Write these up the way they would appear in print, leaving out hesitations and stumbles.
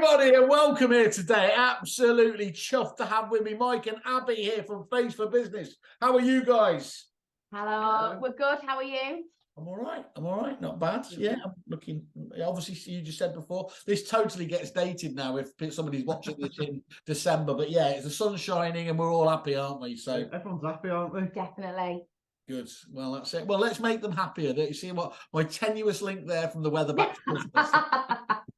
everybody, and welcome here today. Absolutely chuffed to have with me Mike and Abby here from Face for Business. How are you guys? Hello, we're good. How are you? I'm all right, not bad. Yeah, I'm looking, obviously, you just said before, this totally gets dated now if somebody's watching this in December, but yeah, it's the sun's shining and we're all happy, aren't we? So everyone's happy, aren't they? Definitely. Good. Well, that's it. Well, let's make them happier. Don't you see what my tenuous link there from the weather back to Christmas?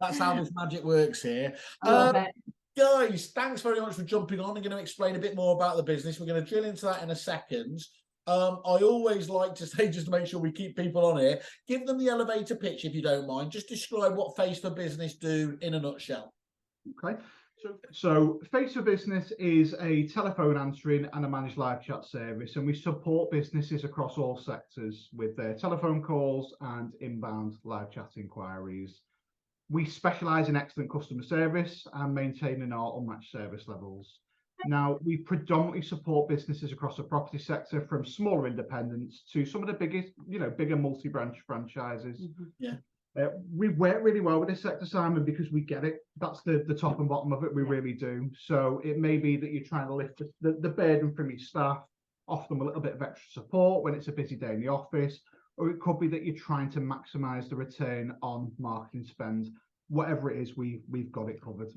That's how this magic works here. Guys, thanks very much for jumping on. I'm going to explain a bit more about the business. We're going to drill into that in a second. I always like to say, just to make sure we keep people on here, give them the elevator pitch if you don't mind. Just describe what Face for Business do in a nutshell. Okay. So Face for Business is a telephone answering and a managed live chat service, and we support businesses across all sectors with their telephone calls and inbound live chat inquiries. We specialise in excellent customer service and maintaining our unmatched service levels. Now, we predominantly support businesses across the property sector, from smaller independents to some of the biggest, bigger multi-branch franchises. Yeah. We work really well with this sector, Simon, because we get it. That's the top and bottom of it. We really do. So it may be that you're trying to lift the burden from your staff, offer them a little bit of extra support when it's a busy day in the office, or it could be that you're trying to maximise the return on marketing spend. Whatever it is, we've got it covered.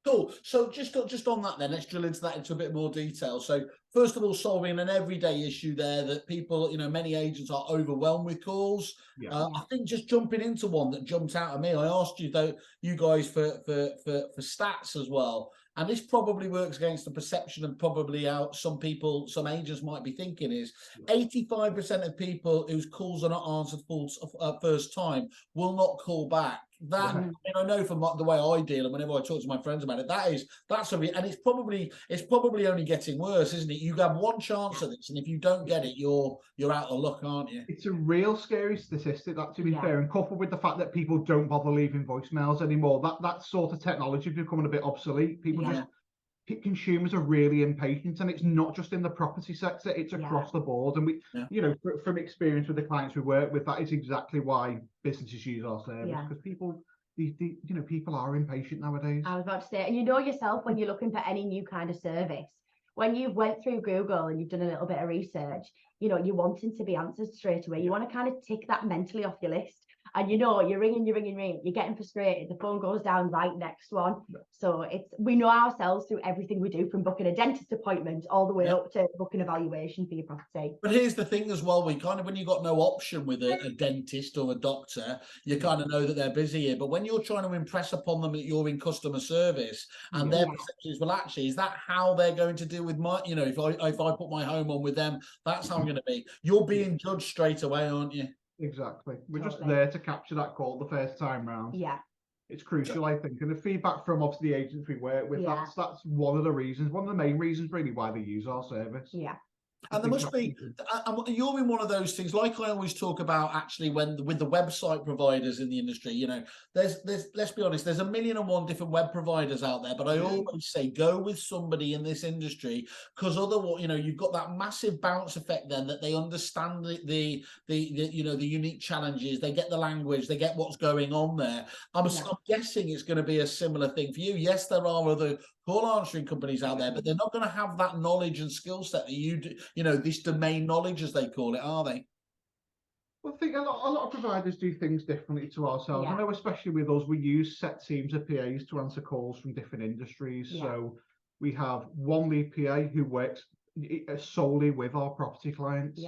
Cool. So just on that then, let's drill into that into a bit more detail. So first of all, solving an everyday issue there that people, many agents are overwhelmed with calls. Yeah. I think just jumping into one that jumped out at me, I asked you guys for stats as well. And this probably works against the perception and probably how some agents might be thinking is 85% of people whose calls are not answered first time will not call back. That, I know from the way I deal and whenever I talk to my friends about it, and it's probably only getting worse, isn't it? You have one chance at this, and if you don't get it, you're out of luck, aren't you? It's a real scary statistic, that, to be fair, and coupled with the fact that people don't bother leaving voicemails anymore, that sort of technology is becoming a bit obsolete. Consumers are really impatient, and it's not just in the property sector, it's across the board. And we, from experience with the clients we work with, that is exactly why businesses use our service, because people are impatient nowadays. I was about to say, and yourself when you're looking for any new kind of service, when you've went through Google and you've done a little bit of research, you're wanting to be answered straight away. You want to kind of tick that mentally off your list. And you're ringing, you're getting frustrated, the phone goes down, right, next one. So we know ourselves through everything we do, from booking a dentist appointment all the way up to booking a valuation for your property. But here's the thing as well, when you've got no option with a dentist or a doctor, you kind of know that they're busy here. But when you're trying to impress upon them that you're in customer service and their perception is, well, actually, is that how they're going to deal with my, if I put my home on with them, that's how I'm going to be. You're being judged straight away, aren't you? Exactly. We're just there to capture that call the first time round. Yeah. It's crucial, I think. And the feedback from obviously the agents we work with, that's one of the main reasons really why they use our service. Yeah. And there must be, you're in one of those things, like I always talk about actually with the website providers in the industry, there's let's be honest, there's 1,000,001 different web providers out there, but I always say go with somebody in this industry, because otherwise, you've got that massive bounce effect then that they understand the unique challenges, they get the language, they get what's going on there. I'm guessing it's going to be a similar thing for you. Yes, there are other call answering companies out there, but they're not going to have that knowledge and skill set that you do, this domain knowledge, as they call it, are they? Well, I think a lot of providers do things differently to ourselves. I know, especially with us, we use set teams of PAs to answer calls from different industries. So we have one lead PA who works solely with our property clients.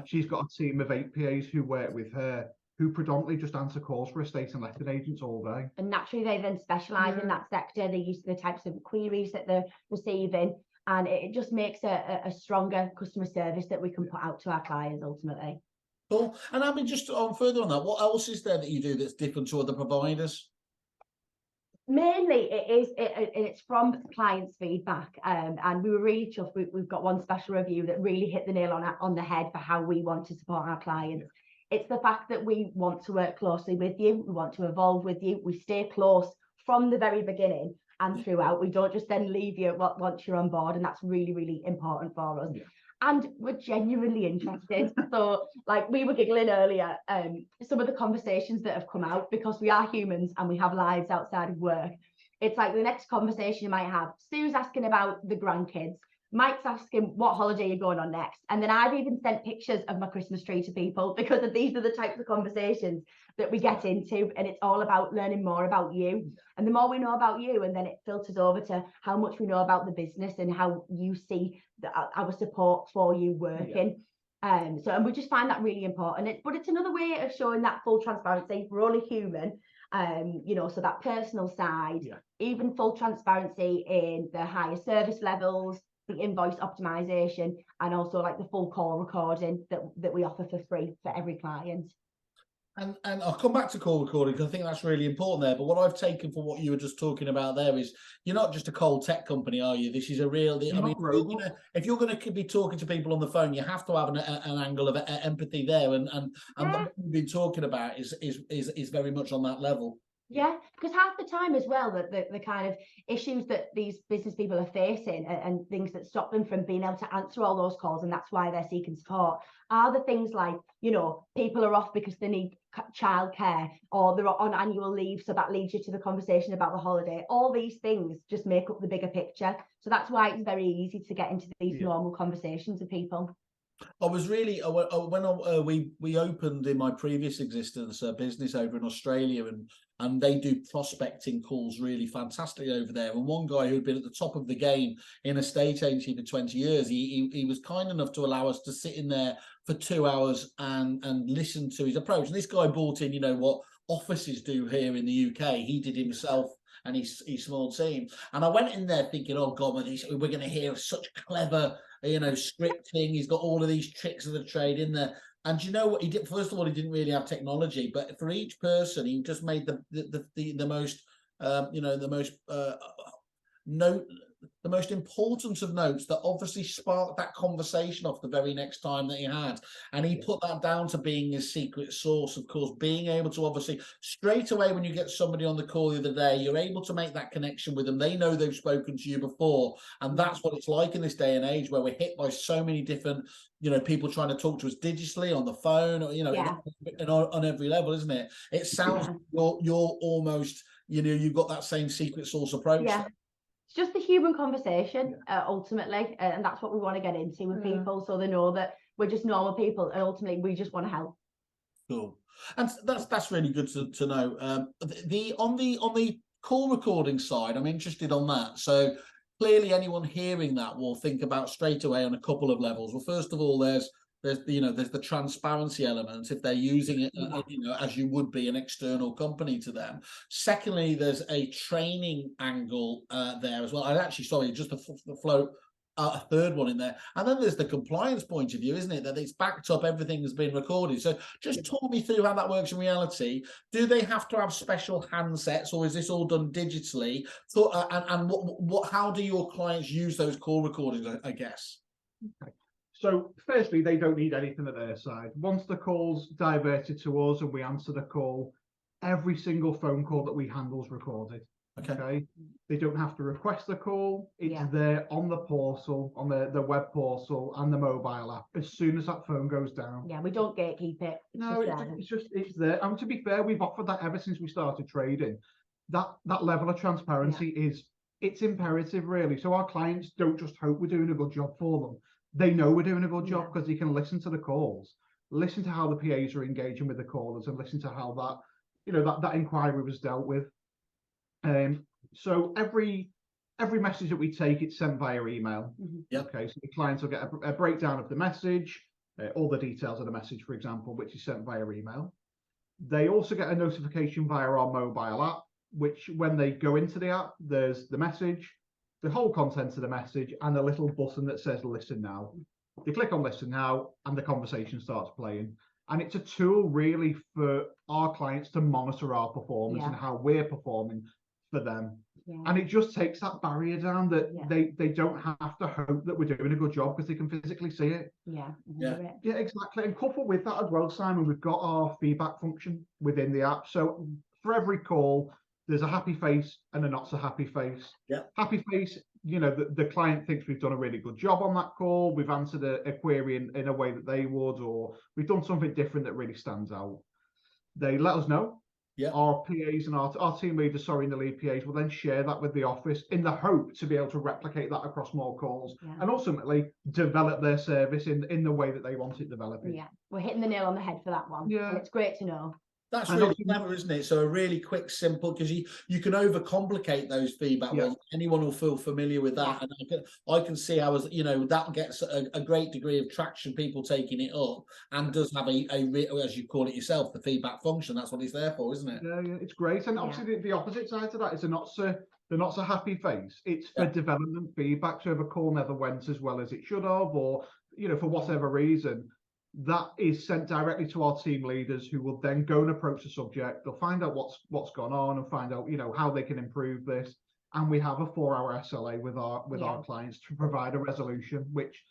She's got a team of 8 PAs who work with her, who predominantly just answer calls for estate and letting agents all day. And naturally, they then specialise in that sector. They're used to the types of queries that they're receiving, and it just makes a stronger customer service that we can put out to our clients ultimately. Cool. And I mean, just on further on that, what else is there that you do that's different to other providers? Mainly, it's from clients' feedback, and we were really chuffed. We've got one special review that really hit the nail on the head for how we want to support our clients. It's the fact that we want to work closely with you. We want to evolve with you. We stay close from the very beginning and throughout. We don't just then leave you once you're on board, and that's really, really important for us. And we're genuinely interested. So, like we were giggling earlier, some of the conversations that have come out, because we are humans and we have lives outside of work, it's like the next conversation you might have, Sue's asking about the grandkids, Mike's asking what holiday you're going on next. And then I've even sent pictures of my Christmas tree to people, because these are the types of conversations that we get into. And it's all about learning more about you. And the more we know about you, and then it filters over to how much we know about the business and how you see our support for you working. And we just find that really important. But it's another way of showing that full transparency. We're only human. So that personal side, even full transparency in the higher service levels, the invoice optimization, and also like the full call recording that we offer for free for every client. And I'll come back to call recording, because I think that's really important there. But what I've taken from what you were just talking about there is, you're not just a cold tech company, are you? This is a real. I mean, if you're going to be talking to people on the phone, you have to have an angle of empathy there, and what you've been talking about is very much on that level. Yeah, because half the time as well, that the kind of issues that these business people are facing and things that stop them from being able to answer all those calls, and that's why they're seeking support, are the things like, people are off because they need childcare, or they're on annual leave, so that leads you to the conversation about the holiday. All these things just make up the bigger picture. So that's why it's very easy to get into these normal conversations with people. I was really when we opened in my previous existence a business over in Australia, and they do prospecting calls really fantastically over there. And one guy who had been at the top of the game in a estate agency for 20 years, he was kind enough to allow us to sit in there for 2 hours and listen to his approach. And this guy brought in, what offices do here in the UK. He did himself and his small team. And I went in there thinking, oh God, we're going to hear such clever, scripting. He's got all of these tricks of the trade in there. And you know what he did? First of all, he didn't really have technology, but for each person, he just made the most, the most important of notes that obviously sparked that conversation off the very next time that he had. And he put that down to being his secret sauce, of course, being able to obviously straight away when you get somebody on the call the other day, you're able to make that connection with them. They know they've spoken to you before. And that's what it's like in this day and age where we're hit by so many different, people trying to talk to us digitally on the phone, or, on every level, isn't it? It sounds like you're almost, you've got that same secret sauce approach. Yeah. It's just the human conversation, ultimately, and that's what we want to get into with people, so they know that we're just normal people, and ultimately we just want to help. Cool, and that's really good to know. On the call recording side, I'm interested on that. So clearly, anyone hearing that will think about straight away on a couple of levels. Well, first of all, there's the transparency element if they're using it as you would be an external company to them. Secondly, there's a training angle there as well. And actually, sorry, just to float a third one in there. And then there's the compliance point of view, isn't it? That it's backed up, everything has been recorded. So just talk me through how that works in reality. Do they have to have special handsets, or is this all done digitally? So, and how do your clients use those call recordings, I guess? Okay. So firstly, they don't need anything at their side. Once the call's diverted to us and we answer the call, every single phone call that we handle is recorded. Okay. They don't have to request the call. It's there on the portal, on the web portal and the mobile app as soon as that phone goes down. Yeah, we don't gatekeep it. It's there. And to be fair, we've offered that ever since we started trading. That level of transparency it's imperative, really. So our clients don't just hope we're doing a good job for them. They know we're doing a good job because they can listen to the calls, listen to how the PAs are engaging with the callers, and listen to how that inquiry was dealt with. So every message that we take, it's sent via email. Okay, so the clients will get a breakdown of the message, all the details of the message, for example, which is sent via email. They also get a notification via our mobile app, which when they go into the app, there's the message, the whole content of the message, and a little button that says listen now. They click on listen now and the conversation starts playing. And it's a tool really for our clients to monitor our performance and how we're performing for them. And it just takes that barrier down that they don't have to hope that we're doing a good job because they can physically see it. Yeah, exactly. And coupled with that as well, Simon, we've got our feedback function within the app. So for every call, there's a happy face and a not so happy face. Happy face, the client thinks we've done a really good job on that call. We've answered a query in a way that they would, or we've done something different that really stands out. They let us know. our PAs and our team leaders, in the lead PAs, will then share that with the office in the hope to be able to replicate that across more calls and ultimately develop their service in the way that they want it developing. Yeah, we're hitting the nail on the head for that one. Yeah. And it's great to know. That's really clever, isn't it? So a really quick, simple, because you can overcomplicate those feedback. Well, anyone will feel familiar with that, and I can see how, that gets a great degree of traction, people taking it up, and does have a as you call it yourself, the feedback function. That's what it's there for, isn't it? Yeah, it's great. And obviously the opposite side to that is the not so happy face. It's for development feedback. So if a call never went as well as it should have, or for whatever reason, that is sent directly to our team leaders, who will then go and approach the subject. They'll find out what's gone on and find out how they can improve this. And we have a 4-hour SLA with our clients to provide a resolution, which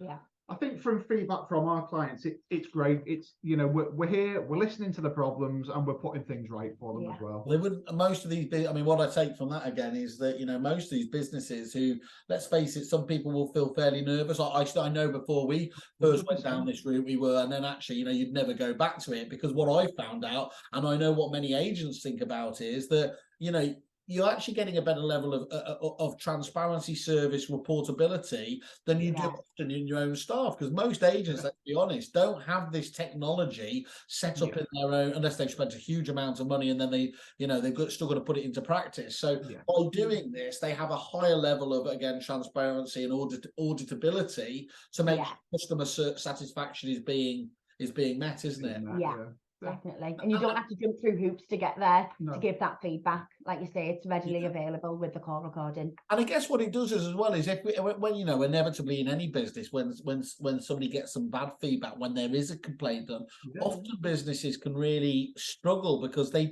I think from feedback from our clients, it's great. It's we're here, we're listening to the problems, and we're putting things right for them as well. They wouldn't. Most of these, what I take from that again is that most of these businesses who, let's face it, some people will feel fairly nervous. I know before we first went down this route, we were, and then actually, you'd never go back to it, because what I found out, and I know what many agents think about, is that you're actually getting a better level of transparency, service, reportability than you do often in your own staff. Because most agents, let's be honest, don't have this technology set up in their own, unless they've spent a huge amount of money and then they've still got to put it into practice. So by doing this, they have a higher level of, again, transparency and auditability to make sure customer satisfaction is being met, isn't it? Yeah. Definitely. And you don't have to jump through hoops to get there to give that feedback. Like you say, it's readily available with the call recording. And I guess what it does is, as well, is when inevitably in any business, when somebody gets some bad feedback, when there is a complaint done, often businesses can really struggle, because they,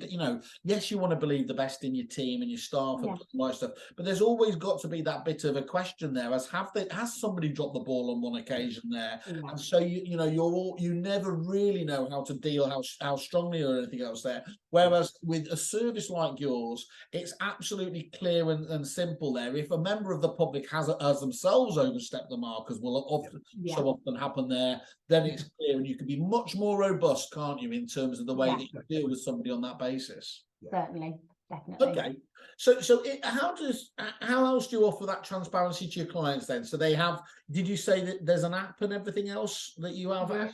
yes, you want to believe the best in your team and your staff and all that stuff, but there's always got to be that bit of a question there, has somebody dropped the ball on one occasion there? And so you never really know how to deal, how strongly or anything else there. Whereas with a service like yours, it's absolutely clear and simple there. If a member of the public has themselves overstepped the mark, as will so often happen there, then it's clear, and you can be much more robust, can't you, in terms of the way that you deal with somebody on that basis. Certainly. Definitely. Okay. So how else do you offer that transparency to your clients then? So they have, did you say that there's an app and everything else that you have? Yeah,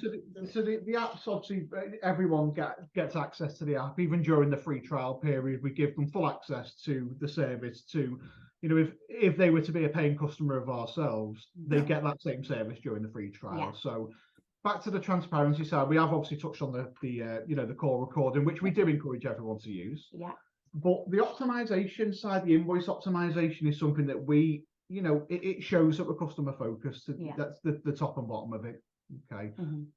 so the app's obviously, everyone gets access to the app. Even during the free trial period, we give them full access to the service. To if they were to be a paying customer of ourselves, they get that same service during the free trial. So back to the transparency side, we have obviously touched on the call recording, which we do encourage everyone to use. But the optimization side, the invoice optimization, is something that we, it shows that we're customer focused. That's the top and bottom of it. Okay.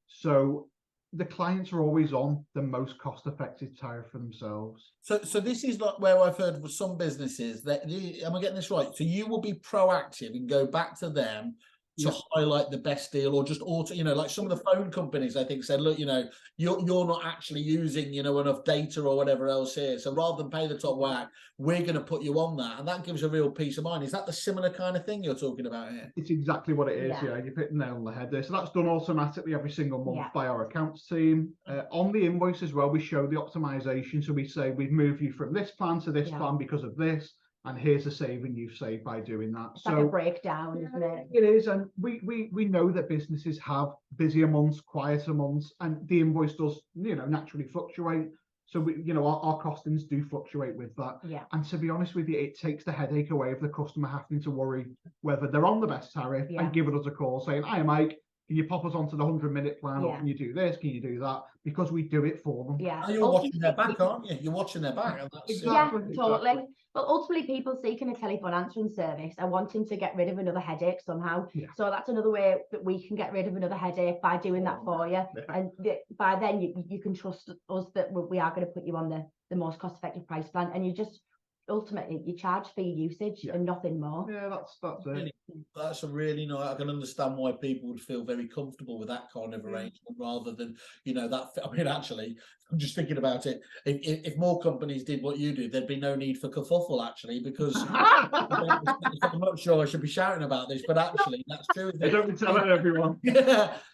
So the clients are always on the most cost effective tariff for themselves. So this is like where I've heard of some businesses that, am I getting this right? So you will be proactive and go back to them to highlight the best deal, or just like some of the phone companies, I think, said, look, you're not actually using, enough data or whatever else here. So rather than pay the top whack, we're going to put you on that. And that gives a real peace of mind. Is that the similar kind of thing you're talking about here? It's exactly what it is. Yeah, you've hit the nail on the head there. So that's done automatically every single month by our accounts team. On the invoice as well, we show the optimization. So we say, we've moved you from this plan to this plan because of this. And here's a saving you've saved by doing that. It's like a breakdown, isn't it? It is, and we know that businesses have busier months, quieter months, and the invoice does, naturally fluctuate. So our costings do fluctuate with that. And to be honest with you, it takes the headache away of the customer having to worry whether they're on the best tariff and giving us a call saying, "Hi, Mike, can you pop us onto the 100-minute plan, or can you do this? Can you do that?" Because we do it for them. And you're watching their back, aren't you? You're watching their back. And that's, totally. Well, ultimately, people seeking a telephone answering service are wanting to get rid of another headache somehow. So that's another way that we can get rid of another headache, by doing that for you. And by then, you can trust us that we are going to put you on the most cost-effective price plan. And you just, ultimately, you charge for your usage and nothing more. Yeah, that's really, that's a really nice. I can understand why people would feel very comfortable with that kind of arrangement, rather than that. I mean, actually, I'm just thinking about it. If more companies did what you do, there'd be no need for Kerfuffle, actually, because I'm not sure I should be shouting about this, but actually, that's true. They don't tell it everyone.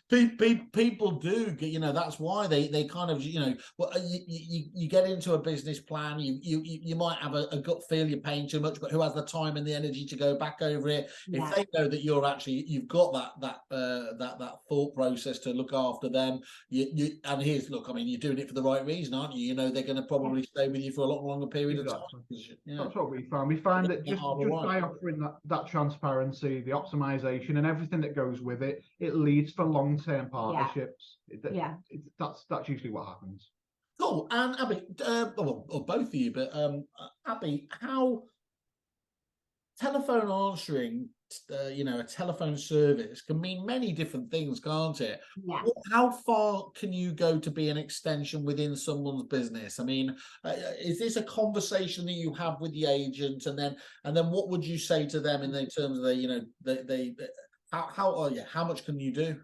People do get, you know, that's why they kind of, you know, well, you get into a business plan, you might have a gut feel you're paying too much, but who has the time and the energy to go back over it? Yeah. If they know that you've got that thought process to look after them, and here's, look, I mean, you're doing it for the right reason, aren't you? You know, they're going to probably stay with you for a lot longer period of time. Yeah. That's what we found. We find that just by offering that transparency, the optimization, and everything that goes with it, it leads for long-term partnerships. That's usually what happens. Cool. And Abby, or both of you, but Abby, how telephone answering, you know, a telephone service can mean many different things, can't it? Yeah. How far can you go to be an extension within someone's business? I mean, is this a conversation that you have with the agent, and then what would you say to them in terms of you know, how much can you do?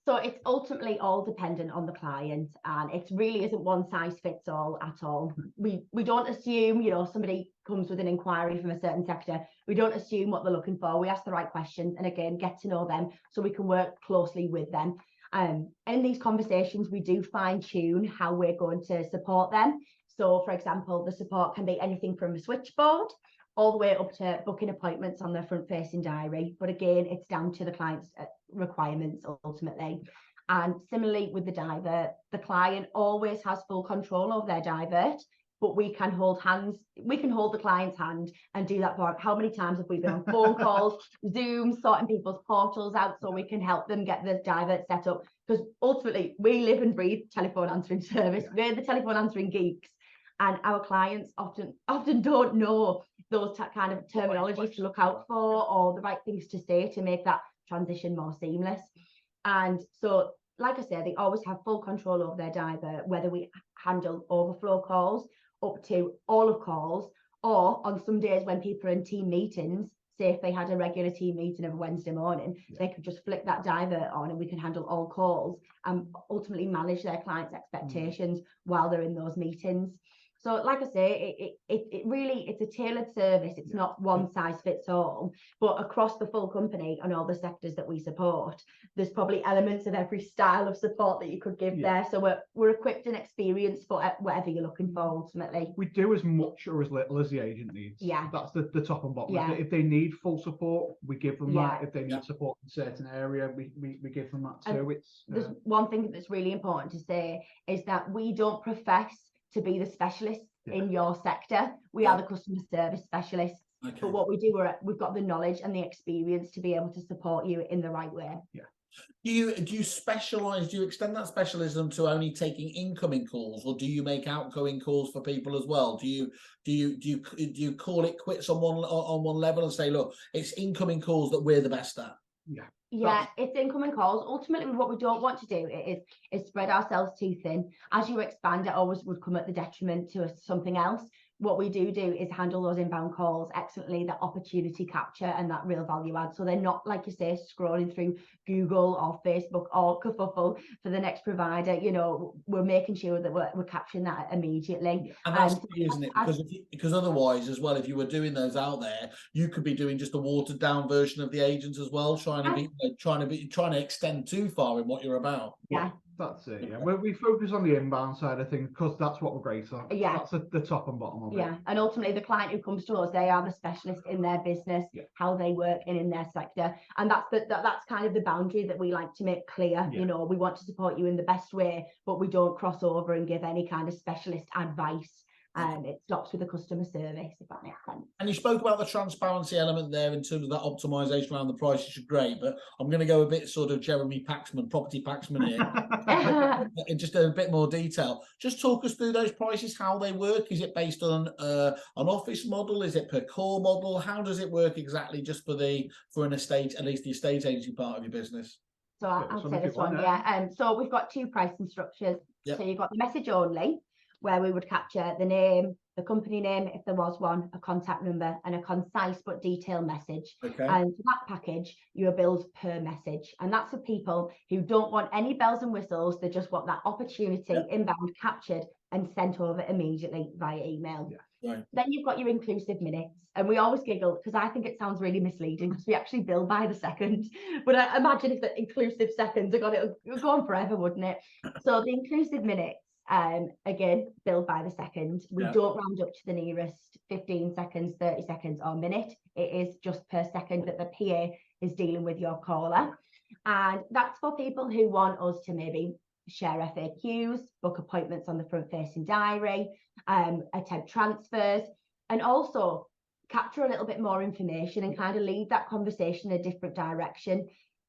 So it's ultimately all dependent on the client, and it really isn't one size fits all at all. We don't assume, you know, somebody comes with an inquiry from a certain sector. We don't assume what they're looking for. We ask the right questions, and again, get to know them so we can work closely with them. In these conversations, we do fine tune how we're going to support them. So, for example, the support can be anything from a switchboard all the way up to booking appointments on their front-facing diary. But again, it's down to the client's requirements ultimately. And similarly with the divert, the client always has full control of their divert, but we can hold the client's hand and do that for how many times have we been on phone calls, Zoom, sorting people's portals out so we can help them get the divert set up. Because ultimately, we live and breathe telephone answering service. We're the telephone answering geeks. And our clients often don't know those kind of terminologies to look out for, or the right things to say to make that transition more seamless. And so, like I said, they always have full control over their divert, whether we handle overflow calls up to all of calls, or on some days when people are in team meetings, say if they had a regular team meeting every Wednesday morning, they could just flick that divert on and we can handle all calls and ultimately manage their clients' expectations while they're in those meetings. So like I say, it really, it's a tailored service. It's not one size fits all, but across the full company and all the sectors that we support, there's probably elements of every style of support that you could give there. So we're equipped and experienced for whatever you're looking for ultimately. We do as much or as little as the agent needs. Yeah. That's the top and bottom. If they need full support, we give them that. If they need support in a certain area, we give them that too. There's one thing that's really important to say is that we don't profess to be the specialists in your sector. We are the customer service specialists. Okay. But what we do, we've got the knowledge and the experience to be able to support you in the right way. Yeah. Do you specialize? Do you extend that specialism to only taking incoming calls, or do you make outgoing calls for people as well? Do you call it quits on one level and say, look, it's incoming calls that we're the best at? Yeah, it's incoming calls. Ultimately, what we don't want to do is spread ourselves too thin. As you expand, it always would come at the detriment to something else. What we do is handle those inbound calls excellently, that opportunity capture and that real value add. So they're not, like you say, scrolling through Google or Facebook or Kerfuffle for the next provider. You know, we're making sure that we're capturing that immediately. And that's key, isn't it? Because otherwise, as well, if you were doing those out there, you could be doing just a watered down version of the agents as well, trying to extend too far in what you're about. Yeah. That's it. Yeah, we focus on the inbound side of things because that's what we're great at. Yeah, that's the top and bottom of it. Yeah, and ultimately the client who comes to us, they are the specialist in their business, how they work and in their sector, and that's kind of the boundary that we like to make clear. You know, we want to support you in the best way, but we don't cross over and give any kind of specialist advice. It stops with the customer service, if that makes sense. And you spoke about the transparency element there in terms of that optimization around the price, which is great, but I'm going to go a bit sort of Jeremy Paxman, property Paxman here, in just a bit more detail. Just talk us through those prices, how they work. Is it based on an office model? Is it per call model? How does it work exactly just for an estate, at least the estate agency part of your business? So I'll say this one, so we've got two pricing structures. So you've got the message only, where we would capture the name, the company name, if there was one, a contact number, and a concise but detailed message. Okay. And for that package, you are billed per message. And that's for people who don't want any bells and whistles. They just want that opportunity inbound captured and sent over immediately via email. Right. Then you've got your inclusive minutes, and we always giggle because I think it sounds really misleading because we actually bill by the second. But I imagine if the inclusive seconds are gone, it'll go on forever, wouldn't it? So the inclusive minutes, again, billed by the second. We don't round up to the nearest 15 seconds, 30 seconds, or minute. It is just per second that the PA is dealing with your caller, and that's for people who want us to maybe share FAQs, book appointments on the front-facing diary, attempt transfers, and also capture a little bit more information and kind of lead that conversation in a different direction.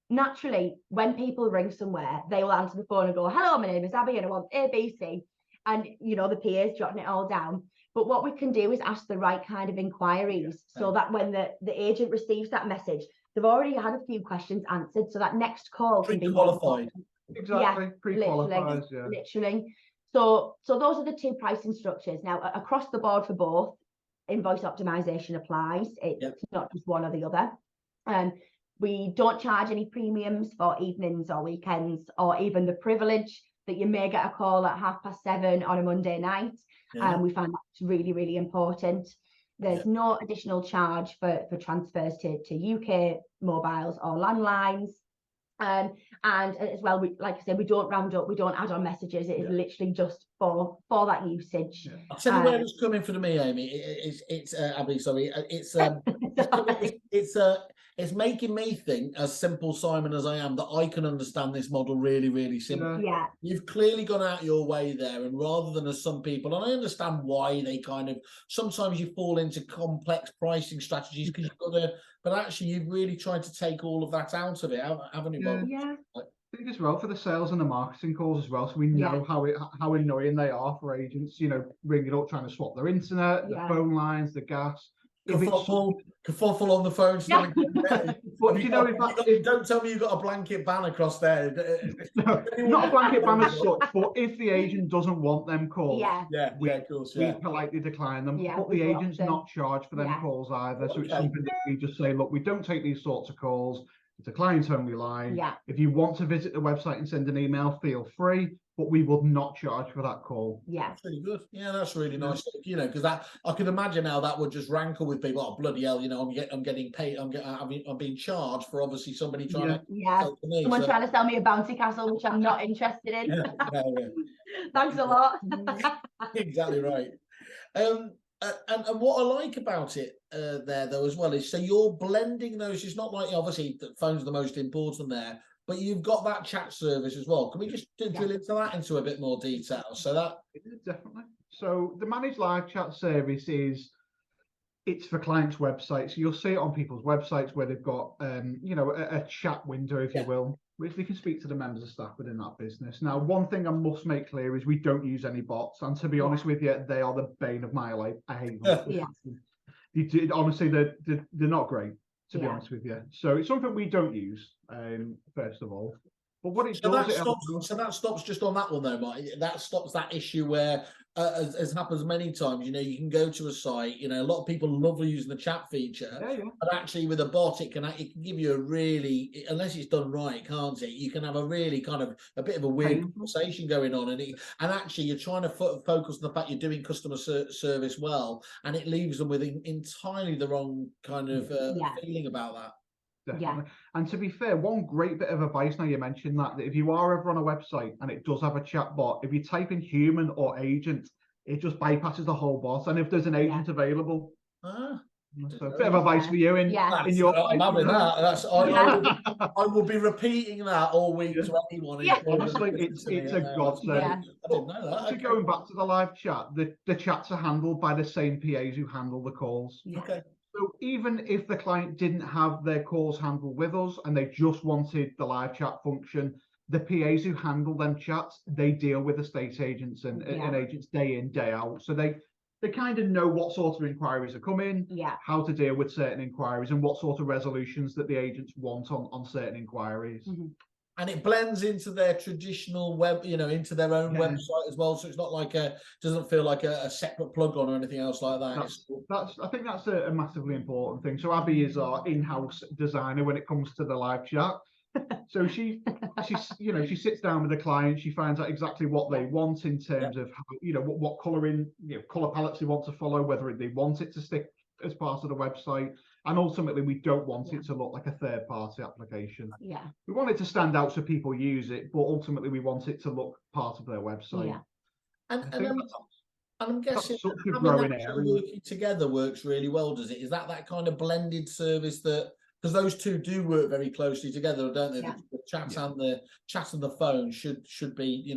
Naturally, when people ring somewhere, they will answer the phone and go, "Hello, my name is Abby and I want ABC," and the PA is jotting it all down. But what we can do is ask the right kind of inquiries so that when the agent receives that message, they've already had a few questions answered, so that next call can be Pre-qualified. Exactly, pre-qualifies, literally. So those are the two pricing structures. Now, across the board for both, invoice optimization applies. It's not just one or the other. We don't charge any premiums for evenings or weekends, or even the privilege that you may get a call at 7:30 on a Monday night. We find that's really, really important. There's no additional charge for transfers to UK mobiles or landlines. And as well, like I said, we don't round up, we don't add on messages. It is literally just for that usage. I'll tell you where it's coming from me, Amy. It's Abby, sorry. It's making me think, as simple Simon as I am, that I can understand this model really, really simply. Yeah. You've clearly gone out your way there, and rather than as some people, and I understand why they sometimes you fall into complex pricing strategies because you've got to, but actually you've really tried to take all of that out of it, haven't you, Bob? Yeah. I think as well for the sales and the marketing calls as well, so we know how annoying they are for agents, ringing up trying to swap their internet, the phone lines, the gas. Kerfuffle on the phone. But don't tell me you've got a blanket ban across there. No, not a blanket ban as such, but if the agent doesn't want them calls, of course, we politely decline them. But the agent's not charged for them calls either. So it's something that we just say, look, we don't take these sorts of calls. It's a client-only line. If you want to visit the website and send an email, feel free, but we will not charge for that call. That's really good. That's really nice. Because I can imagine how that would just rankle with people. Oh, bloody hell! I'm getting paid. I'm being charged for obviously somebody trying to sell to me. Someone trying to sell me a bouncy castle, which I'm not interested in. Thanks a lot. Exactly right. And what I like about it there though as well is, so you're blending those. It's not like obviously the phone's the most important there, but you've got that chat service as well. Can we just drill into that into a bit more detail? So that definitely. So the managed live chat service it's for clients' websites. So you'll see it on people's websites where they've got a chat window, if you will, which they can speak to the members of staff within that business. Now, one thing I must make clear is we don't use any bots, and to be honest with you, they are the bane of my life. I hate them. Honestly, they're not great, to be honest with you. So it's something we don't use, first of all. But what it does, that stops just on that one though, Mike. That stops that issue where, as happens many times, you can go to a site. A lot of people love using the chat feature, but actually with a bot, it can give you a really, unless it's done right, can't it? You can have a really kind of a bit of a weird conversation going on, and actually you're trying to focus on the fact you're doing customer service well, and it leaves them with entirely the wrong kind of feeling about that. Definitely. And to be fair, one great bit of advice, now you mentioned that if you are ever on a website and it does have a chat bot, if you type in human or agent, it just bypasses the whole bot. And if there's an agent available, so a bit of advice for you in your I'm having that. I will be repeating that all week to anyone. Honestly, it's a godsend. I didn't know that. So going back to the live chat, the chats are handled by the same PAs who handle the calls. Okay. So even if the client didn't have their calls handled with us and they just wanted the live chat function, the PAs who handle them chats, they deal with estate agents and agents day in, day out. So they kind of know what sort of inquiries are coming, how to deal with certain inquiries, and what sort of resolutions that the agents want on certain inquiries. And it blends into their traditional web, into their own website as well. So it's not like doesn't feel like a separate plug-on or anything else like that. I think that's a massively important thing. So Abby is our in-house designer when it comes to the live chat. So she she sits down with the client, she finds out exactly what they want in terms of how, what colouring, colour palettes they want to follow, whether they want it to stick as part of the website. And ultimately, we don't want it to look like a third-party application. Yeah. We want it to stand out so people use it, but ultimately we want it to look part of their website. Yeah. And I'm guessing such a having growing that area. working together works really well, does it? Is that kind of blended service that, because those two do work very closely together, don't they? Yeah. The chat and the phone should be,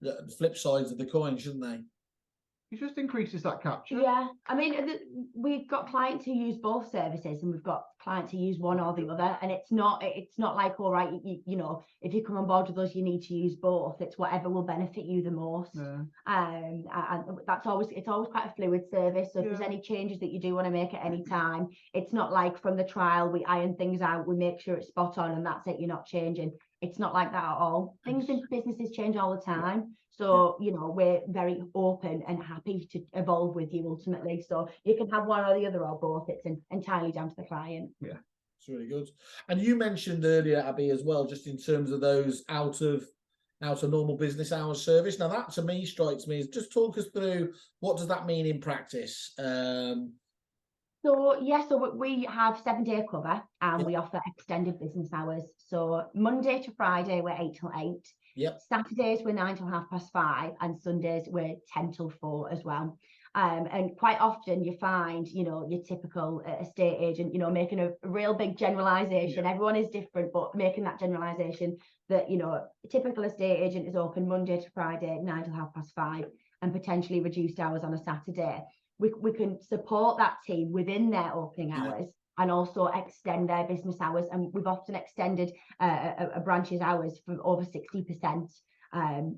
the flip sides of the coin, shouldn't they? It just increases that capture. Yeah, I mean, we've got clients who use both services, and we've got clients who use one or the other. And it's not like, all right, if you come on board with us, you need to use both. It's whatever will benefit you the most. Yeah. And it's always quite a fluid service. So if there's any changes that you do want to make at any time, it's not like from the trial we iron things out, we make sure it's spot on, and that's it. You're not changing. It's not like that at all. Things in businesses change all the time. So, we're very open and happy to evolve with you ultimately. So you can have one or the other or both. It's entirely down to the client. Yeah, it's really good. And you mentioned earlier, Abby, as well, just in terms of those out of normal business hours service. Now that to me strikes me as, just talk us through, what does that mean in practice? So we have 7-day cover, and we offer extended business hours. So Monday to Friday, we're 8 till 8. Yep. Saturdays, we're 9 till 5:30, and Sundays, we're 10 till 4 as well. And quite often you find, your typical estate agent, making a real big generalization. Yeah. Everyone is different, but making that generalization that, a typical estate agent is open Monday to Friday, 9 till 5:30, and potentially reduced hours on a Saturday. We can support that team within their opening hours and also extend their business hours. And we've often extended a branch's hours from over 60%.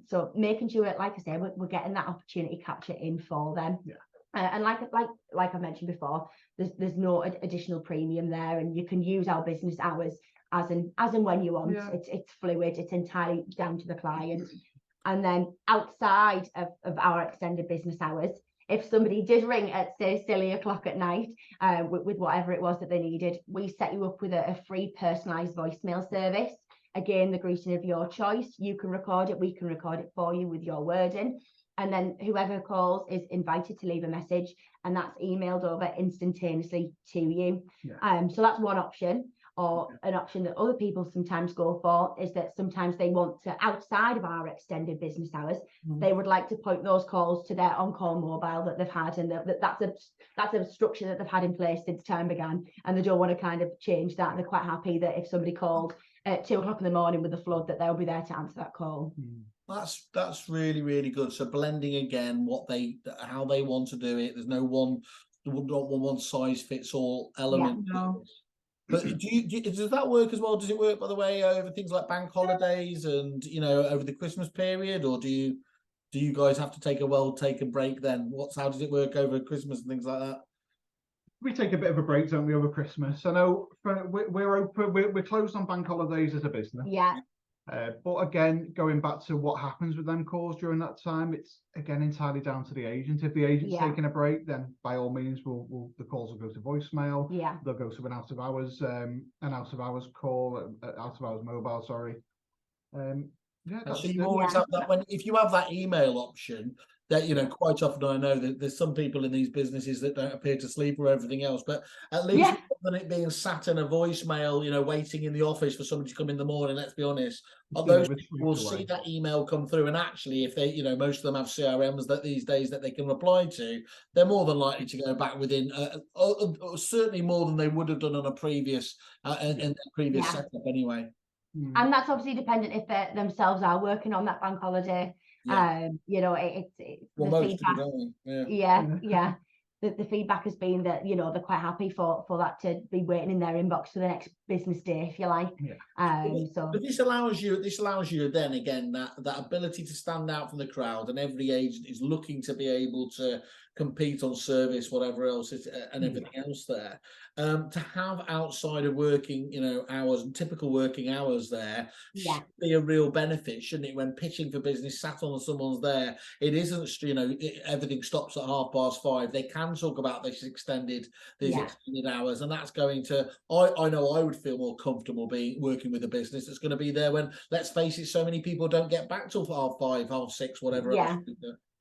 So making sure, like I say, we're getting that opportunity capture in for them. Yeah. And like I mentioned before, there's no additional premium there, and you can use our business hours as and when you want. Yeah. It's fluid. It's entirely down to the client. And then outside of our extended business hours, if somebody did ring at, say, silly o'clock at night with whatever it was that they needed, we set you up with a free personalised voicemail service. Again, the greeting of your choice. You can record it. We can record it for you with your wording. And then whoever calls is invited to leave a message, and that's emailed over instantaneously to you. Yeah. So that's one option. Or an option that other people sometimes go for is that sometimes they want to, outside of our extended business hours, they would like to point those calls to their on-call mobile that they've had, and that's a structure that they've had in place since time began, and they don't want to kind of change that. They're quite happy that if somebody called at 2 o'clock in the morning with a flood, that they'll be there to answer that call. That's really, really good. So blending again how they want to do it. There's not one size fits all element. Yeah. No. But does that work as well? Does it work, by the way, over things like bank holidays and over the Christmas period, or do you guys have to take a well-taken break then? How does it work over Christmas and things like that? We take a bit of a break, don't we, over Christmas? I know we're open. We're closed on bank holidays as a business. Yeah. But again, going back to what happens with them calls during that time, it's again entirely down to the agent. If the agent's taking a break, then by all means, the calls will go to voicemail. Yeah, they'll go to an out of hours call, out of hours mobile. Sorry. So you always have that if you have that email option. That quite often I know that there's some people in these businesses that don't appear to sleep or everything else, but at least rather than it being sat in a voicemail, waiting in the office for somebody to come in the morning, let's be honest, those people will see that email come through, and actually if they, most of them have CRMs that these days that they can reply to, they're more than likely to go back within certainly more than they would have done on a previous setup anyway. And that's obviously dependent if they themselves are working on that bank holiday. Yeah. It's the feedback. The feedback has been that they're quite happy for that to be waiting in their inbox for the next business day, if you like. But this allows you then again that ability to stand out from the crowd, and every agent is looking to be able to compete on service, whatever else is, and everything else there. To have outside of working hours and typical working hours there should be a real benefit, shouldn't it? When pitching for business, sat on someone's there, it isn't everything stops at 5:30. They can can talk about these extended hours, and that's going to. I know I would feel more comfortable working with a business that's going to be there when, let's face it, so many people don't get back till 5:30, 6:30, whatever. Yeah.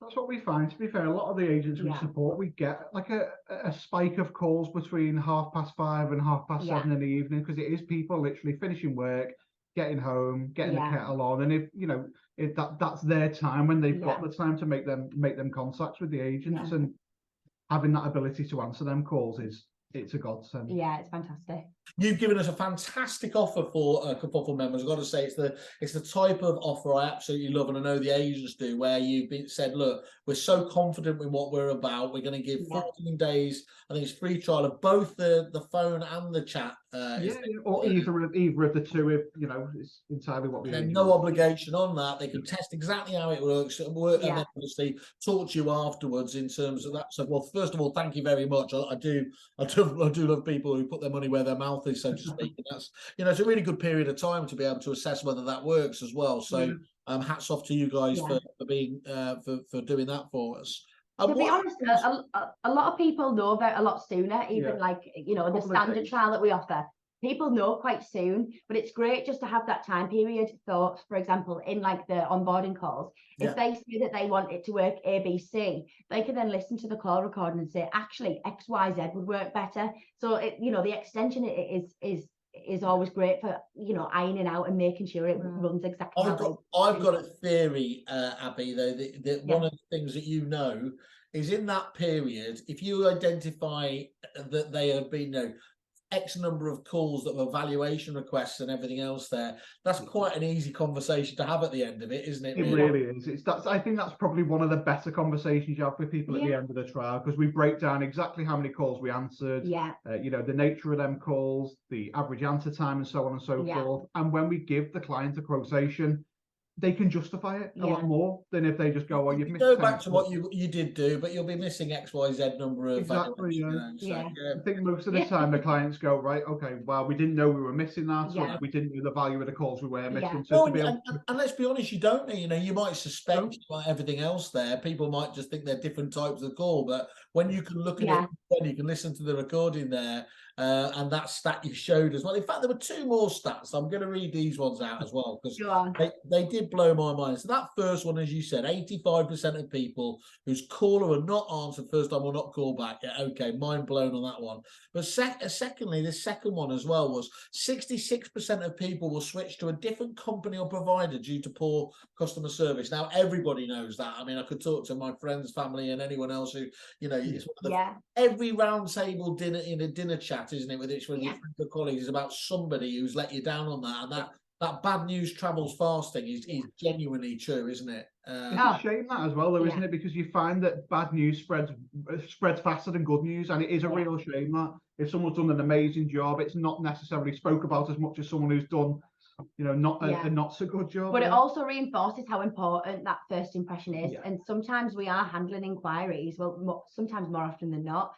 That's what we find. To be fair, a lot of the agents we support, we get like a spike of calls between 5:30 and 7:30 in the evening, because it is people literally finishing work, getting home, getting the kettle on, and if that's their time when they've got the time to make them contacts with the agents, and having that ability to answer them calls it's a godsend. Yeah, it's fantastic. You've given us a fantastic offer for Kerfuffle members. I've got to say, it's the type of offer I absolutely love, and I know the agents do, where you've said, look, we're so confident in what we're about. We're going to give 14 days, I think it's free trial of both the phone and the chat. Or either of the two, if it's entirely what we need. No obligation on that. They can test exactly how it works, and then obviously talk to you afterwards in terms of that. So, well, first of all, thank you very much. I do love people who put their money where their mouth is, so to speak. And that's, it's a really good period of time to be able to assess whether that works as well. So hats off to you guys for being for doing that for us. To be honest, a lot of people know about a lot sooner, even like the standard trial that we offer. People know quite soon, but it's great just to have that time period. So, for example, in like the onboarding calls, if they say that they want it to work ABC, they can then listen to the call recording and say, actually, XYZ would work better. So, the extension is always great for ironing out and making sure it runs exactly. I've got a theory, Abby, though, that one of the things that is in that period, if you identify that they have been X number of calls that were valuation requests and everything else there, that's quite an easy conversation to have at the end of it, isn't it? It really is. I think that's probably one of the better conversations you have with people at the end of the trial, because we break down exactly how many calls we answered, the nature of them calls, the average answer time, and so on and so forth. And when we give the client a quotation, they can justify it a lot more than if they just go, "Oh, you've missed." Go back to what you did do, but you'll be missing XYZ number of. Exactly. I think most of the time the clients go, "Right, okay, well, we didn't know we were missing that, or we didn't know the value of the calls we were missing." So and let's be honest, you don't know. You might suspect like everything else there. People might just think they're different types of call, but when you can look at it, you can listen to the recording there. And that stat you showed as well. In fact, there were two more stats. I'm going to read these ones out as well, because they did blow my mind. So that first one, as you said, 85% of people whose caller are not answered first time will not call back. Yeah, okay, mind blown on that one. But secondly, the second one as well was 66% of people will switch to a different company or provider due to poor customer service. Now, everybody knows that. I mean, I could talk to my friends, family, and anyone else who, it's one of every round table dinner in a dinner chat, isn't it, with each one of your colleagues, is about somebody who's let you down on that, and that bad news travels fast thing is genuinely true, isn't it? It's a shame that as well, though, isn't it? Because you find that bad news spreads faster than good news, and it is a real shame that if someone's done an amazing job, it's not necessarily spoke about as much as someone who's done not a not so good job. But it also reinforces how important that first impression is. And sometimes we are handling inquiries, sometimes more often than not.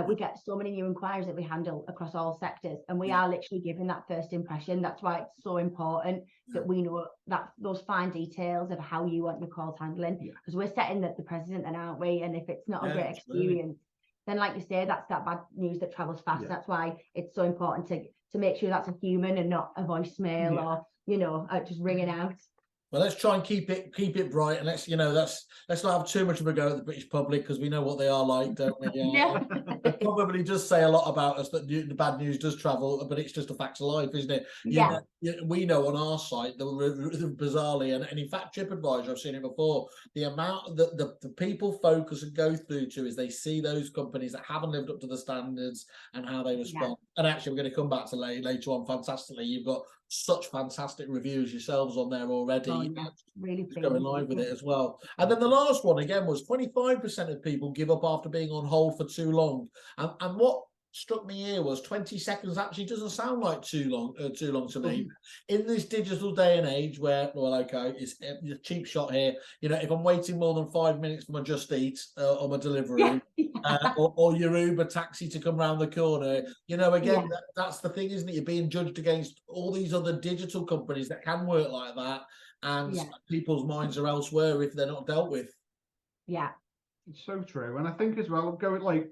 We get so many new inquiries that we handle across all sectors, and we are literally giving that first impression. That's why it's so important that we know that those fine details of how you want your calls handling, because we're setting the precedent then, aren't we? And if it's not a great experience, then like you say, that's that bad news that travels fast. That's why it's so important to make sure that's a human and not a voicemail or just ringing out. Well, let's try and keep it bright, and let's not have too much of a go at the British public, because we know what they are like, don't we? It probably does say a lot about us that the bad news does travel, but it's just a fact of life, isn't it? We know on our site that bizarrely, and in fact, TripAdvisor, I've seen it before, the amount that the people focus and go through to is they see those companies that haven't lived up to the standards and how they respond. And actually, we're going to come back to later on. Fantastically, you've got such fantastic reviews yourselves on there already. Really going live with it as well. And then the last one again was 25% of people give up after being on hold for too long. And what struck me here was 20 seconds actually doesn't sound like too long to me. In this digital day and age where, it's a cheap shot here. If I'm waiting more than 5 minutes for my Just Eat or my delivery, or your Uber taxi to come round the corner, again, that's the thing, isn't it? You're being judged against all these other digital companies that can work like that, and people's minds are elsewhere if they're not dealt with. Yeah. It's so true. And I think as well, going like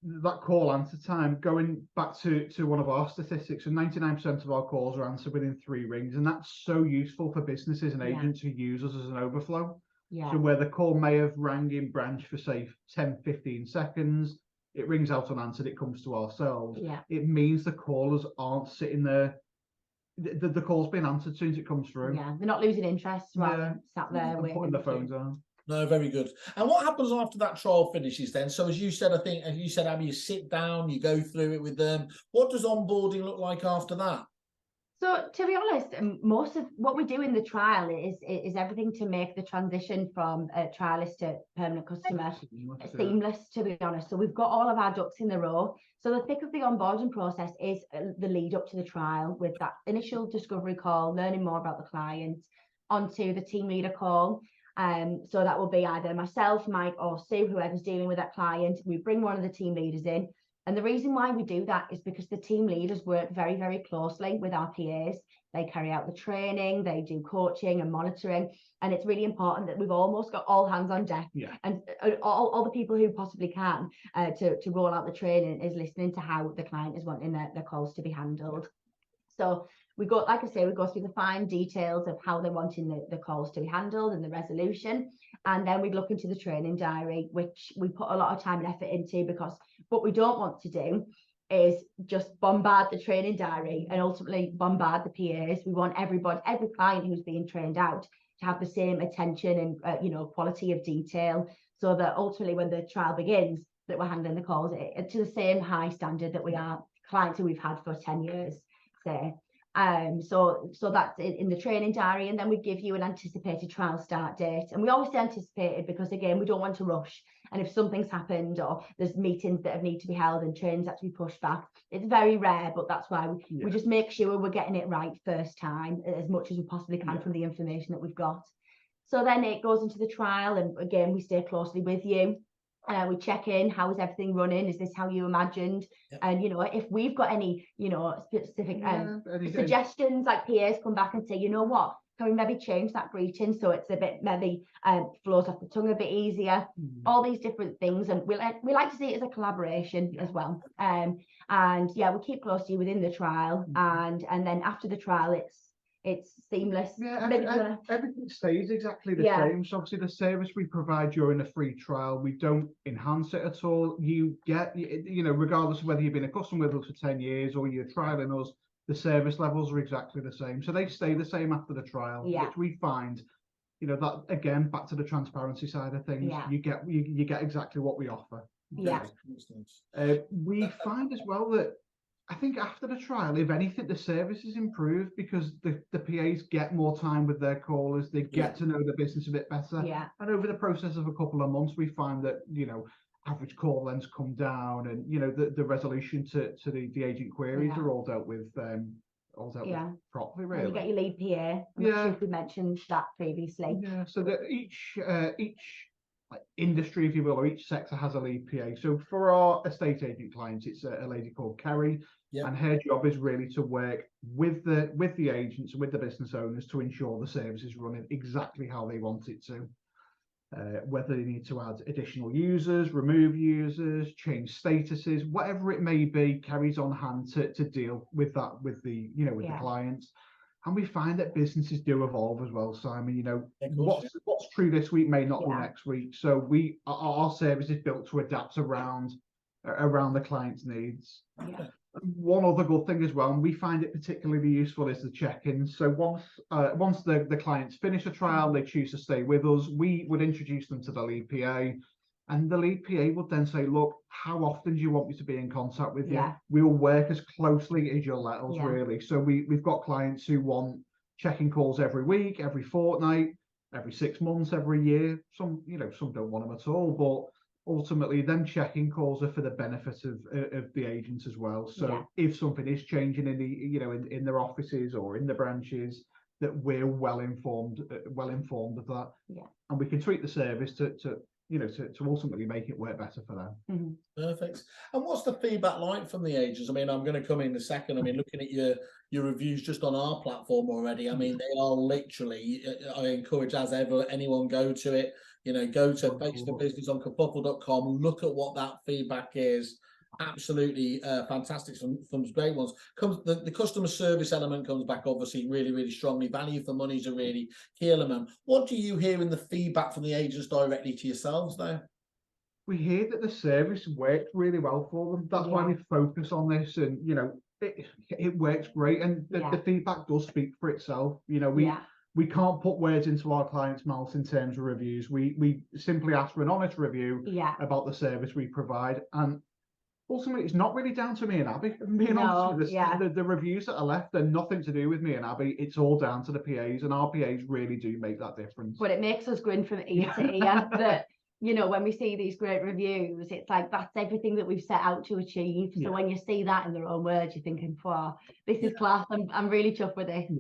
that call answer time, going back to one of our statistics, and 99% of our calls are answered within 3 rings. And that's so useful for businesses and agents who use us as an overflow. So where the call may have rang in branch for say 10, 15 seconds, it rings out unanswered, it comes to ourselves. It means the callers aren't sitting there. The call's been answered as soon as it comes through. Yeah, they're not losing interest while they're sat there and putting the phones on. No, very good. And what happens after that trial finishes then? So as you said, I think, as you said, Abby, you sit down, you go through it with them. What does onboarding look like after that? So to be honest, most of what we do in the trial is everything to make the transition from a trialist to permanent customer seamless, to be honest. So we've got all of our ducks in the row. So the thick of the onboarding process is the lead up to the trial, with that initial discovery call, learning more about the client, onto the team leader call. So that will be either myself, Mike, or Sue, whoever's dealing with that client. We bring one of the team leaders in. And the reason why we do that is because the team leaders work very, very closely with our PAs. They carry out the training, they do coaching and monitoring. And it's really important that we've almost got all hands on deck. And all the people who possibly can to roll out the training is listening to how the client is wanting their calls to be handled. So we go, like I say, we go through the fine details of how they're wanting the calls to be handled and the resolution. And then we look into the training diary, which we put a lot of time and effort into, because what we don't want to do is just bombard the training diary and ultimately bombard the PAs. We want everybody, every client who's being trained out, to have the same attention and quality of detail, so that ultimately when the trial begins, that we're handling the calls to the same high standard that we are clients who we've had for 10 years, say. So that's in the training diary, and then we give you an anticipated trial start date. And we always say anticipated because, again, we don't want to rush. And if something's happened or there's meetings that need to be held and trains have to be pushed back, it's very rare, but that's why we just make sure we're getting it right first time as much as we possibly can from the information that we've got. So then it goes into the trial, and again, we stay closely with you. We check in, how is everything running? Is this how you imagined? And, if we've got any, specific suggestions, like PAs come back and say, you know what, can we maybe change that greeting so it's a bit, maybe flows off the tongue a bit easier? All these different things. And we like to see it as a collaboration as well. And we keep close to you within the trial. And then after the trial, it's seamless. Everything stays exactly the same. So obviously the service we provide during a free trial, we don't enhance it at all. You get, regardless of whether you've been a customer with us for 10 years or you're trialing us, the service levels are exactly the same. So they stay the same after the trial, which we find, that again, back to the transparency side of things, you get exactly what we offer. We find as well that I think after the trial, if anything, the service is improved because the PAs get more time with their callers. They get to know the business a bit better. And over the process of a couple of months, we find that, average call lengths come down, and, the resolution to the agent queries are all dealt with properly, really. And you get your lead PA. I'm not sure if we mentioned that previously. So that each industry, if you will, or each sector has a lead PA. So for our estate agent clients, it's a lady called Kerry, and her job is really to work with the agents and with the business owners to ensure the service is running exactly how they want it to. Whether they need to add additional users, remove users, change statuses, whatever it may be, Kerry's on hand to deal with that with the the clients. And we find that businesses do evolve as well, Simon. What's true this week may not be next week. So our service is built to adapt around the client's needs. One other good thing as well, and we find it particularly useful, is the check-in. So once the clients finish a trial, they choose to stay with us, we would introduce them to the lead PA. And the lead PA would then say, look, how often do you want me to be in contact with you? We will work as closely as you'll let us, really. So we've got clients who want check-in calls every week, every fortnight, every 6 months, every year. Some don't want them at all, but ultimately them check-in calls are for the benefit of the agents as well. So if something is changing in their offices or in the branches, that we're well informed of that. And we can tweak the service to ultimately make it work better for them. Perfect. And what's the feedback like from the agents? I mean, I'm going to come in a second. I mean, looking at your reviews just on our platform already. I mean, they are literally, I encourage as ever, anyone go to it, go to Face for Business on kerfuffle.com, look at what that feedback is. Absolutely fantastic, some great ones. The customer service element comes back obviously really, really strongly. Value for money is a really key element. What do you hear in the feedback from the agents directly to yourselves though? We hear that the service worked really well for them. That's why we focus on this, and it works great, and the feedback does speak for itself. We can't put words into our clients' mouths in terms of reviews. We simply ask for an honest review about the service we provide, and ultimately, it's not really down to me and Abby. Being honest with you, the reviews that are left are nothing to do with me and Abby. It's all down to the PAs, and our PAs really do make that difference. But it makes us grin from ear to ear that, when we see these great reviews, it's like that's everything that we've set out to achieve. So when you see that in their own words, you're thinking, wow, this is class. I'm really chuffed with it.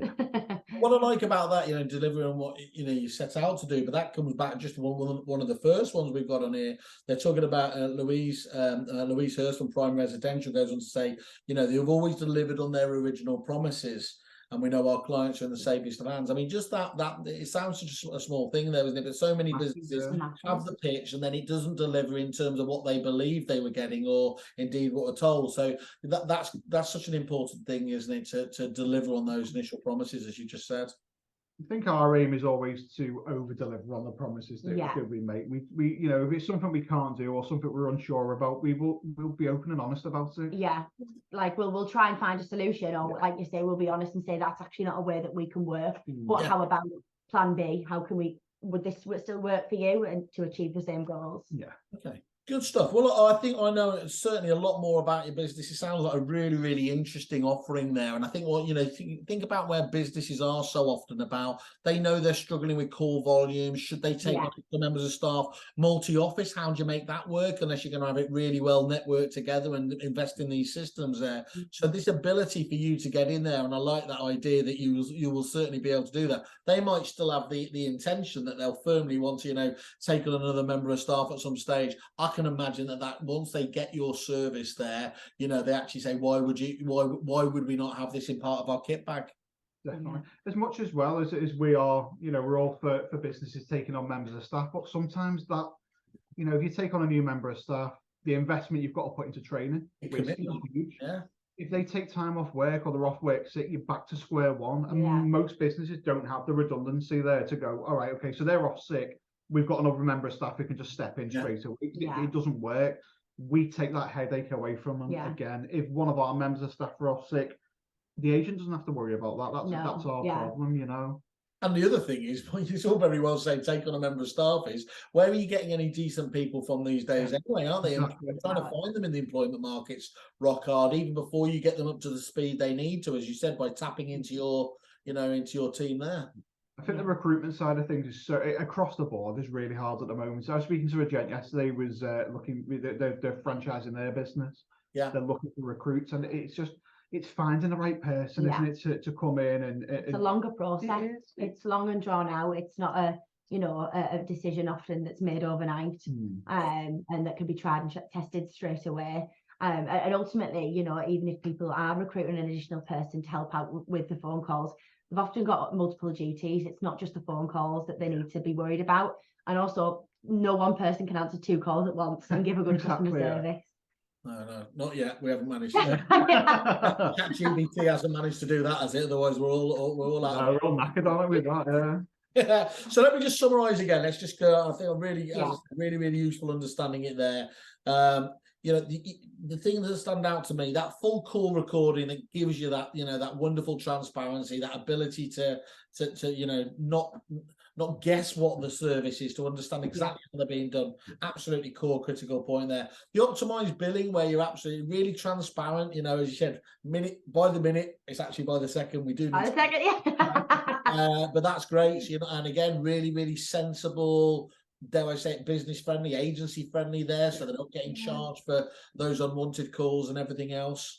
What I like about that, delivering on what you set out to do, but that comes back just one of the first ones we've got on here. They're talking about Louise Hurst from Prime Residential goes on to say, they've always delivered on their original promises. And we know our clients are in the safest of hands. I mean, just that it sounds such a small thing there, isn't it? But so many businesses have the pitch and then it doesn't deliver in terms of what they believe they were getting or indeed what are told. So that's such an important thing, isn't it? To deliver on those initial promises, as you just said. I think our aim is always to over deliver on the promises that we make. We if it's something we can't do or something we're unsure about, we'll be open and honest about it. Yeah, like we'll try and find a solution, or like you say, we'll be honest and say that's actually not a way that we can work. But how about plan B? How can would this still work for you and to achieve the same goals? Yeah. Okay. Good stuff. Well, I think I know certainly a lot more about your business. It sounds like a really, really interesting offering there. And I think think about where businesses are so often about, they know they're struggling with call volumes. Should they take on the members of staff? Multi-office, how do you make that work unless you're going to have it really well networked together and invest in these systems there? So this ability for you to get in there, and I like that idea that you will certainly be able to do that. They might still have the intention that they'll firmly want to, take on another member of staff at some stage. I can imagine that once they get your service there, they actually say, why would we not have this in part of our kit bag? Definitely. As much as well as we are, we're all for businesses taking on members of staff, but sometimes that, if you take on a new member of staff, the investment you've got to put into training is huge. Yeah. If they take time off work or they're off work sick, you're back to square one. And most businesses don't have the redundancy there to go, all right, okay, so they're off sick. We've got another member of staff who can just step in straight away. It doesn't work. We take that headache away from them. Again, if one of our members of staff are off sick, the agent doesn't have to worry about that. That's our problem, And the other thing is, it's all very well saying take on a member of staff is, where are you getting any decent people from these days anyway, aren't they? Exactly. And trying to find them in the employment markets rock hard, even before you get them up to the speed they need to, as you said, by tapping into your team there. I think the recruitment side of things is across the board is really hard at the moment. So I was speaking to a gent yesterday, was looking, they're franchising their business. Yeah, they're looking for recruits, and it's finding the right person, isn't it, to come in and it's a longer process. It's long and drawn out. It's not a decision often that's made overnight, and that can be tried and tested straight away. And ultimately, even if people are recruiting an additional person to help out with the phone calls, they've often got multiple duties. It's not just the phone calls that they need to be worried about. And also, no one person can answer 2 calls at once and give a good customer service. No, not yet. We haven't managed to. ChatGPT hasn't managed to do that, has it? Otherwise, we're all out. We're all knackered on it with that, Yeah. So let me just summarise again. Let's just go. I think I'm really, really useful understanding it there. The thing that stand out to me, that full call recording that gives you that, that wonderful transparency, that ability to not guess what the service is, to understand exactly how they're being done. Absolutely core critical point there. The optimized billing, where you're absolutely really transparent, as you said, minute by the minute, it's actually by the second. We do by the second, but that's great. So, and again, really, really sensible, dare I say it, business friendly, agency friendly there, so they're not getting charged for those unwanted calls and everything else.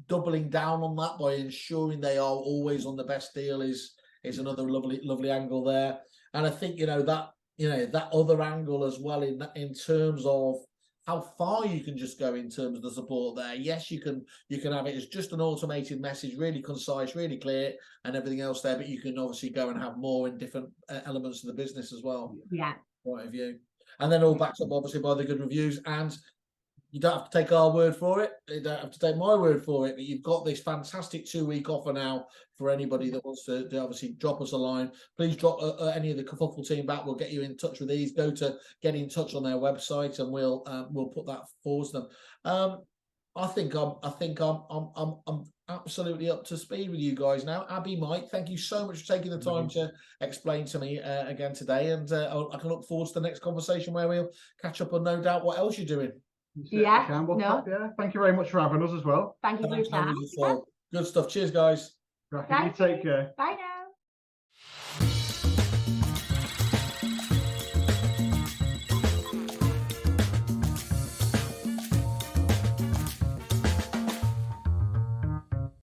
Doubling down on that by ensuring they are always on the best deal is another lovely angle there. And I think that other angle as well in terms of how far you can just go in terms of the support there. Yes, you can have it as just an automated message, really concise, really clear, and everything else there. But you can obviously go and have more in different elements of the business as well. Yeah. Point of view, and then all backed up obviously by the good reviews. And you don't have to take our word for it. You don't have to take my word for it. But you've got this fantastic 2-week offer now for anybody that wants to obviously drop us a line. Please drop any of the Kerfuffle team back. We'll get you in touch with these. Go to get in touch on their website, and we'll put that forward to them. I think I'm absolutely up to speed with you guys now. Abby, Mike, thank you so much for taking the time to explain to me again today, and I can look forward to the next conversation where we'll catch up on no doubt what else you're doing. Yeah, Thank you very much for having us as well. Thank you for your time. Good stuff. Cheers, guys. Right, you take care. Bye now.